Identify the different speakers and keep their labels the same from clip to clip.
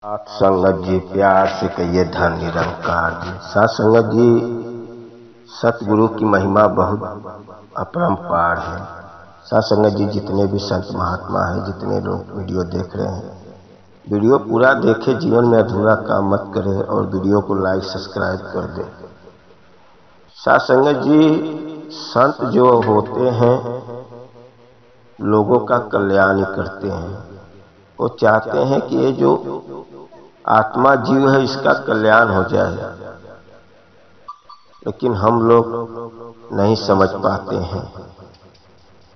Speaker 1: सात संगत जी प्यार से कहिए धन निरंकार जी। सात संगत जी, सतगुरु की महिमा बहुत अपरंपार है। सात संगत जी, जितने भी संत महात्मा हैं, जितने लोग वीडियो देख रहे हैं, वीडियो पूरा देखे, जीवन में अधूरा काम मत करें और वीडियो को लाइक सब्सक्राइब कर दें। सात संगत जी, संत जो होते हैं लोगों का कल्याण करते हैं। वो चाहते हैं कि ये जो आत्मा जीव है इसका कल्याण हो जाए, लेकिन हम लोग नहीं समझ पाते हैं।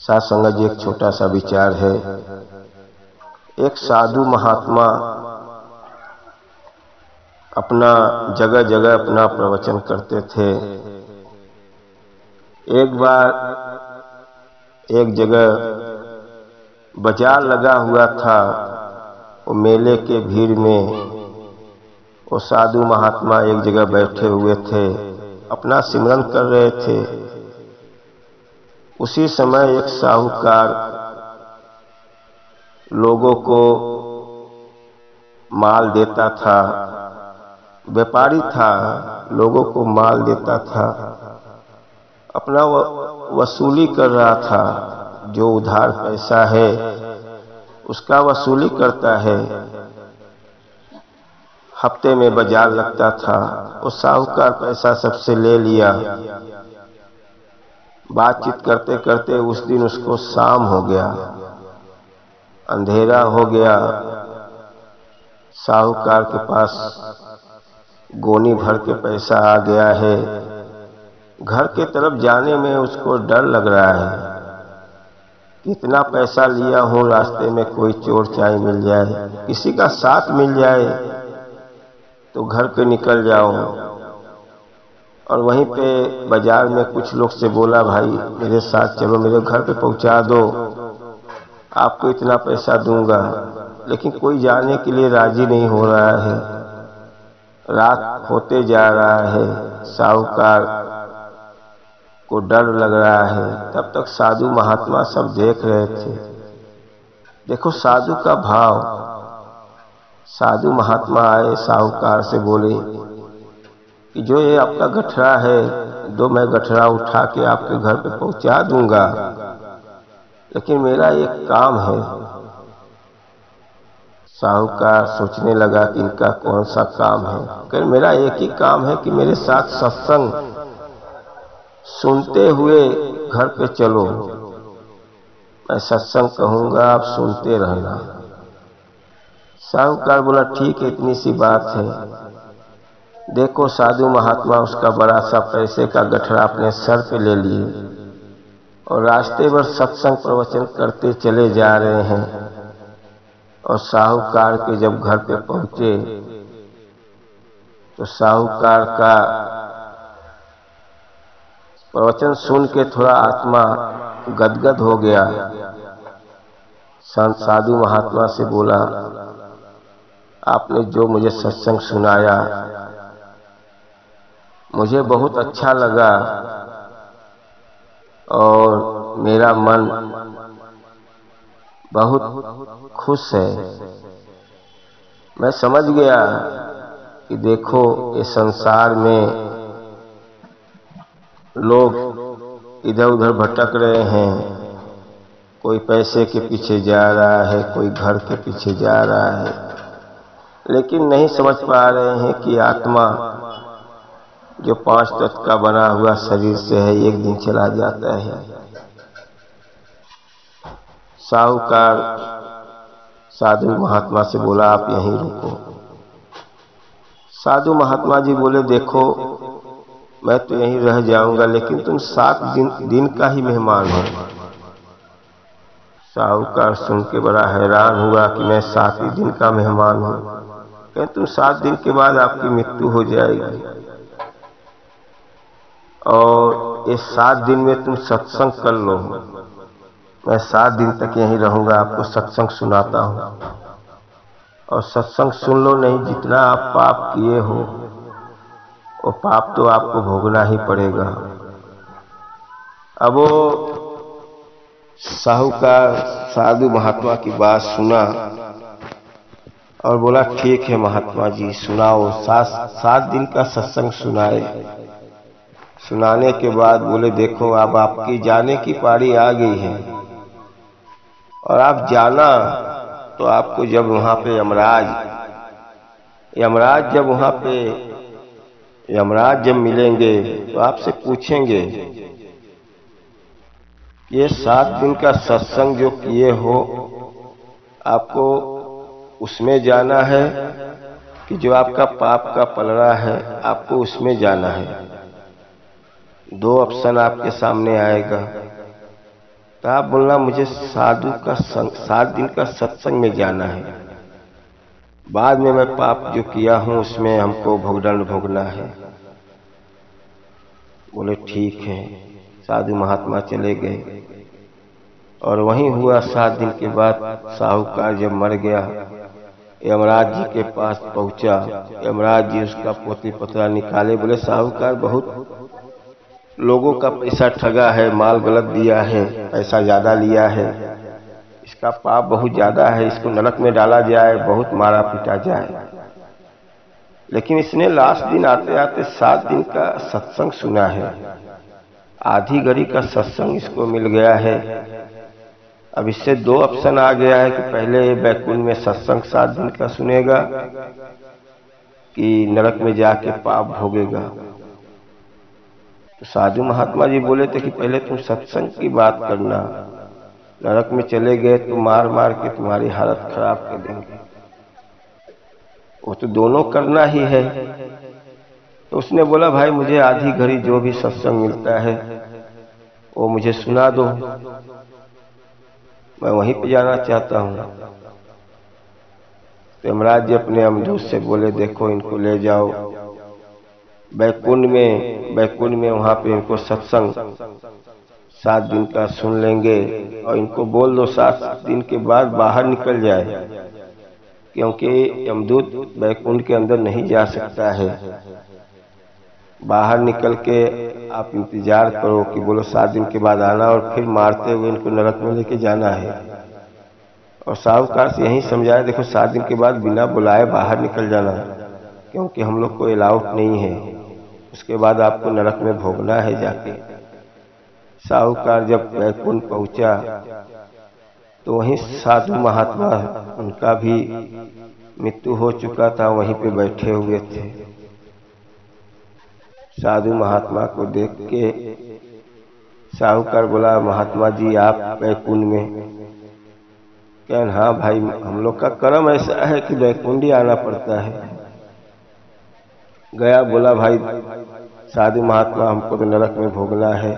Speaker 1: सात संगत जी, एक छोटा सा विचार है। एक साधु महात्मा अपना जगह जगह अपना प्रवचन करते थे। एक बार एक जगह बाजार लगा हुआ था, वो मेले के भीड़ में वो साधु महात्मा एक जगह बैठे हुए थे, अपना सिमरन कर रहे थे। उसी समय एक साहूकार लोगों को माल देता था, व्यापारी था, लोगों को माल देता था, अपना वसूली कर रहा था। जो उधार पैसा है उसका वसूली करता है। हफ्ते में बाजार लगता था, वो साहूकार पैसा सबसे ले लिया। बातचीत करते करते उस दिन उसको शाम हो गया, अंधेरा हो गया। साहूकार के पास गोनी भर के पैसा आ गया है। घर के तरफ जाने में उसको डर लग रहा है। कितना पैसा लिया हूँ, रास्ते में कोई चोर चाय मिल जाए, किसी का साथ मिल जाए तो घर पे निकल जाऊं। और वहीं पे बाजार में कुछ लोग से बोला, भाई मेरे साथ चलो, मेरे घर पे पहुंचा दो, आपको इतना पैसा दूंगा। लेकिन कोई जाने के लिए राजी नहीं हो रहा है। रात होते जा रहा है, साहूकार को डर लग रहा है। तब तक साधु महात्मा सब देख रहे थे। देखो साधु का भाव। साधु महात्मा आए, साहूकार से बोले कि जो ये आपका गठरा है, दो मैं गठरा उठा के आपके घर पे पहुंचा दूंगा, लेकिन मेरा एक काम है। साहूकार सोचने लगा कि इनका कौन सा काम है। कह मेरा एक ही काम है कि मेरे साथ सत्संग सुनते हुए घर पे चलो। मैं सत्संग कहूंगा, आप सुनते रहना। साहूकार बोला ठीक है, इतनी सी बात है। देखो साधु महात्मा उसका बड़ा सा पैसे का गठरा अपने सर पे ले लिए और रास्ते भर सत्संग प्रवचन करते चले जा रहे हैं। और साहूकार के जब घर पे पहुंचे तो साहूकार का प्रवचन सुन के थोड़ा आत्मा गदगद हो गया। संत साधु महात्मा से बोला, आपने जो मुझे सत्संग सुनाया मुझे बहुत अच्छा लगा और मेरा मन बहुत खुश है। मैं समझ गया कि देखो ये संसार में लोग इधर उधर भटक रहे हैं। कोई पैसे के पीछे जा रहा है, कोई घर के पीछे जा रहा है, लेकिन नहीं समझ पा रहे हैं कि आत्मा जो 5 तत्व का बना हुआ शरीर से है, एक दिन चला जाता है। साहूकार साधु महात्मा से बोला, आप यहीं रुको। साधु महात्मा जी बोले, देखो मैं तो यहीं रह जाऊंगा, लेकिन तुम 7 दिन का ही मेहमान हो। साहूकार सुन के बड़ा हैरान हुआ कि मैं 7 ही दिन का मेहमान हूँ। कहें तुम 7 दिन के बाद आपकी मृत्यु हो जाएगी और ये 7 दिन में तुम सत्संग कर लो। मैं 7 दिन तक यहीं रहूंगा, आपको सत्संग सुनाता हूँ और सत्संग सुन लो। नहीं, जितना आप पाप किए हो वो पाप तो आपको भोगना ही पड़ेगा। अब वो साहूकार साधु महात्मा की बात सुना और बोला ठीक है महात्मा जी, सुनाओ। 7 दिन का सत्संग सुनाए। सुनाने के बाद बोले देखो अब आपकी जाने की पारी आ गई है, और आप जाना तो आपको जब वहां पे यमराज जब मिलेंगे तो आपसे पूछेंगे ये 7 दिन का सत्संग जो किए हो आपको उसमें जाना है कि जो आपका पाप का पलड़ा है आपको उसमें जाना है। 2 ऑप्शन आपके सामने आएगा, तो आप बोलना मुझे 7 दिन का सत्संग में जाना है, बाद में मैं पाप जो किया हूं उसमें हमको भोगदंड भोगना है। बोले ठीक है। साधु महात्मा चले गए और वहीं हुआ 7 दिन के बाद साहूकार जब मर गया, यमराज जी के पास पहुंचा। यमराज जी उसका पोती पोतरा निकाले, बोले साहूकार बहुत लोगों का पैसा ठगा है, माल गलत दिया है, पैसा ज्यादा लिया है, इसका पाप बहुत ज्यादा है, इसको नरक में डाला जाए, बहुत मारा पीटा जाए। लेकिन इसने लास्ट दिन आते आते 7 दिन का सत्संग सुना है, आधी घड़ी का सत्संग इसको मिल गया है। अब इससे 2 ऑप्शन आ गया है कि पहले बैकुंठ में सत्संग 7 दिन का सुनेगा कि नरक में जाके पाप भोगेगा। तो साधु महात्मा जी बोले थे कि पहले तुम सत्संग की बात करना, नरक में चले गए तो मार मार के तुम्हारी हालत खराब कर देंगे। वो तो दोनों करना ही है। तो उसने बोला भाई मुझे आधी घड़ी जो भी सत्संग मिलता है वो मुझे सुना दो, मैं वहीं पे जाना चाहता हूँ। तो यमराज जी अपने अमदूत से बोले देखो इनको ले जाओ बैकुंठ में वहां पे इनको सत्संग 7 दिन का सुन लेंगे, और इनको बोल दो 7 दिन के बाद बाहर निकल जाए, क्योंकि यमदूत बैकुंठ के अंदर नहीं जा सकता है। बाहर निकल के आप इंतजार करो कि बोलो 7 दिन के बाद आना, और फिर मारते हुए इनको नरक में लेके जाना है। और साहूकार से यही समझाया देखो 7 दिन के बाद बिना बुलाए बाहर निकल जाना, क्योंकि हम लोग को अलाउड नहीं है, उसके बाद आपको नरक में भोगना है जाके। साहूकार जब बैकुंठ पहुंचा तो वहीं साधु महात्मा, उनका भी मृत्यु हो चुका था, वहीं पे बैठे हुए थे। साधु महात्मा को देख के साहूकार बोला महात्मा जी आप बैकुंठ में? कहन हाँ भाई हम लोग का कर्म ऐसा है कि बैकुंठ ही आना पड़ता है। गया बोला भाई साधु महात्मा हमको तो नरक में भोगना है,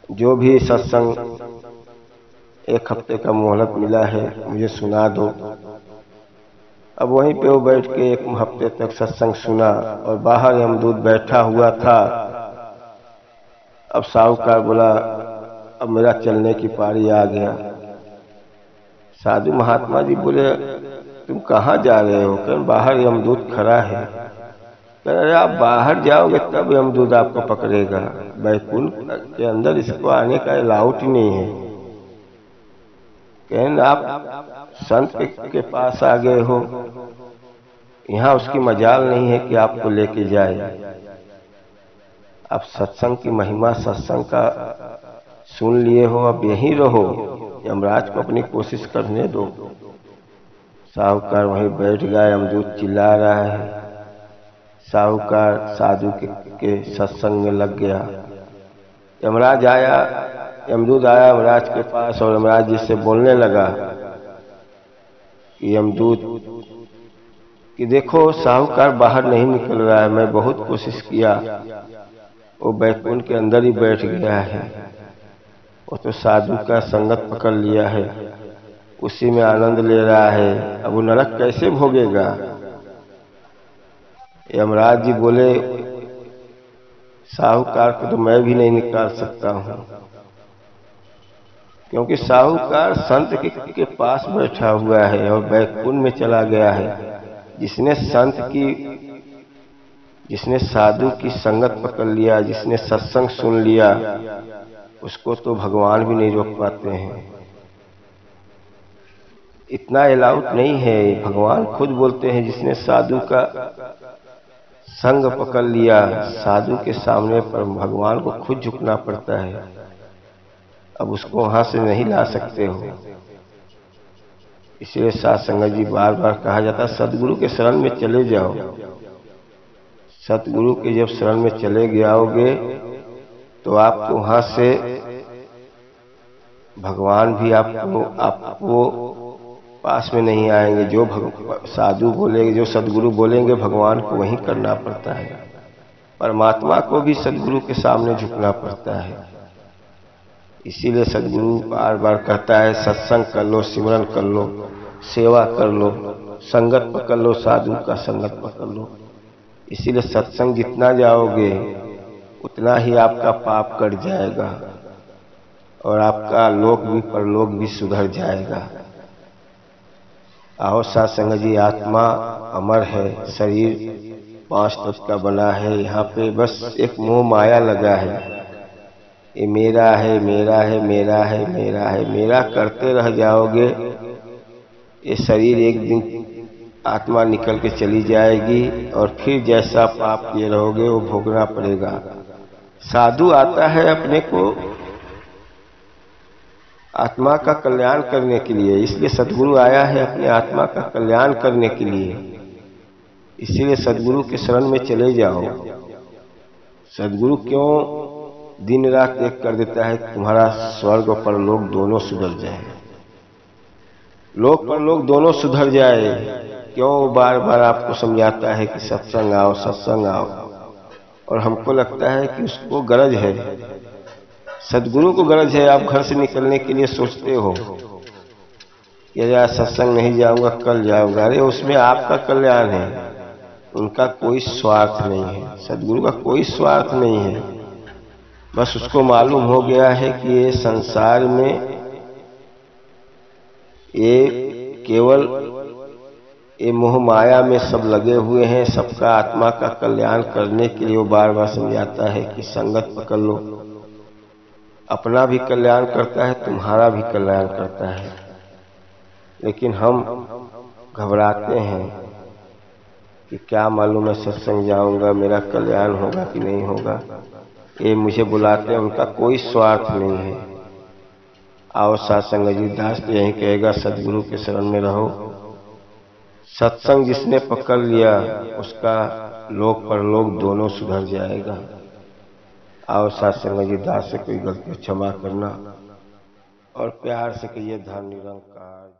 Speaker 1: जो भी सत्संग 1 हफ्ते का मोहलत मिला है मुझे सुना दो। अब वहीं पे वो बैठ के 1 हफ्ते तक सत्संग सुना, और बाहर यमदूत बैठा हुआ था। अब साहूकार बोला अब मेरा चलने की पारी आ गया। साधु महात्मा जी बोले तुम कहाँ जा रहे हो? कहीं बाहर यमदूत खड़ा है। अरे आप बाहर जाओगे तब यमदूत आपको पकड़ेगा, बैकुंठ के अंदर इसको आने का अलाउड ही नहीं है। कहन आप संत के पास आ गए हो, यहाँ उसकी मजाल नहीं है कि आपको लेके जाए। आप सत्संग की महिमा सत्संग का सुन लिए हो, अब यहीं रहो, यमराज को अपनी कोशिश करने दो। साहूकार वहीं बैठ गया, यमदूत चिल्ला रहा है। साहूकार साधु के सत्संग में लग गया। यमराज आया, यमदूत आया यमराज के पास, और यमराज जी से बोलने लगा कि यमदूत कि देखो साहूकार बाहर नहीं निकल रहा है, मैं बहुत कोशिश किया, वो बैकुंठ के अंदर ही बैठ गया है, वो तो साधु का संगत पकड़ लिया है, उसी में आनंद ले रहा है, अब वो नरक कैसे भोगेगा? यमराज जी बोले साहूकार को तो मैं भी नहीं निकाल सकता हूँ, क्योंकि साहूकार संत के पास बैठा हुआ है और बैकुंठ में चला गया है। जिसने साधु की संगत पकड़ लिया, जिसने सत्संग सुन लिया, उसको तो भगवान भी नहीं रोक पाते हैं। इतना अलाउड नहीं है। भगवान खुद बोलते हैं जिसने साधु का संग पकड़ लिया, साधु के सामने पर भगवान को खुद झुकना पड़ता है। अब उसको वहां से नहीं ला सकते हो। इसलिए साध संगत जी बार बार कहा जाता है सदगुरु के शरण में चले जाओ। सतगुरु के जब शरण में चले जाओगे तो आपको वहां से भगवान भी आपको पास में नहीं आएंगे। जो साधु बोलेंगे, जो सदगुरु बोलेंगे, भगवान को वही करना पड़ता है। परमात्मा को भी सदगुरु के सामने झुकना पड़ता है। इसीलिए सदगुरु बार बार कहता है सत्संग कर लो, सिमरन कर लो, सेवा कर लो, संगत पकड़ लो, साधु का संगत पकड़ लो। इसीलिए सत्संग जितना जाओगे उतना ही आपका पाप कट जाएगा और आपका लोक भी परलोक भी सुधर जाएगा। आओ साध संगत जी, आत्मा अमर है, शरीर 5 तत्व का बना है। यहाँ पे बस एक मोह माया लगा है। ये मेरा है, मेरा है, मेरा है, मेरा है, मेरा करते रह जाओगे। ये शरीर एक दिन आत्मा निकल के चली जाएगी और फिर जैसा पाप किए रहोगे वो भोगना पड़ेगा। साधु आता है अपने को आत्मा का कल्याण करने के लिए, इसलिए सदगुरु आया है अपने आत्मा का कल्याण करने के लिए। इसीलिए सदगुरु के शरण में चले जाओ। सदगुरु क्यों दिन रात एक कर देता है तुम्हारा स्वर्ग और परलोक दोनों सुधर जाए, लोक परलोक दोनों सुधर जाए। क्यों बार बार आपको समझाता है कि सत्संग आओ, सत्संग आओ। और हमको लगता है कि उसको गरज है, सदगुरु को गरज है। आप घर से निकलने के लिए सोचते हो कि यार सत्संग नहीं जाऊंगा, कल जाऊंगा। अरे उसमें आपका कल्याण है, उनका कोई स्वार्थ नहीं है। सदगुरु का कोई स्वार्थ नहीं है। बस उसको मालूम हो गया है कि ये संसार में ये केवल ये मोह माया में सब लगे हुए हैं। सबका आत्मा का कल्याण करने के लिए वो बार बार समझाता है कि संगत पकड़ लो। अपना भी कल्याण करता है, तुम्हारा भी कल्याण करता है। लेकिन हम घबराते हैं कि क्या मालूम मैं सत्संग जाऊंगा मेरा कल्याण होगा कि नहीं होगा। ये मुझे बुलाते हैं, उनका कोई स्वार्थ नहीं है। आओ साध संगत जी, दास तो यही कहेगा सदगुरु के शरण में रहो। सत्संग जिसने पकड़ लिया उसका लोक परलोक दोनों सुधर जाएगा। आओ साध संगत जी, दास से कोई गलती क्षमा करना और प्यार से कहिए धन निरंकार।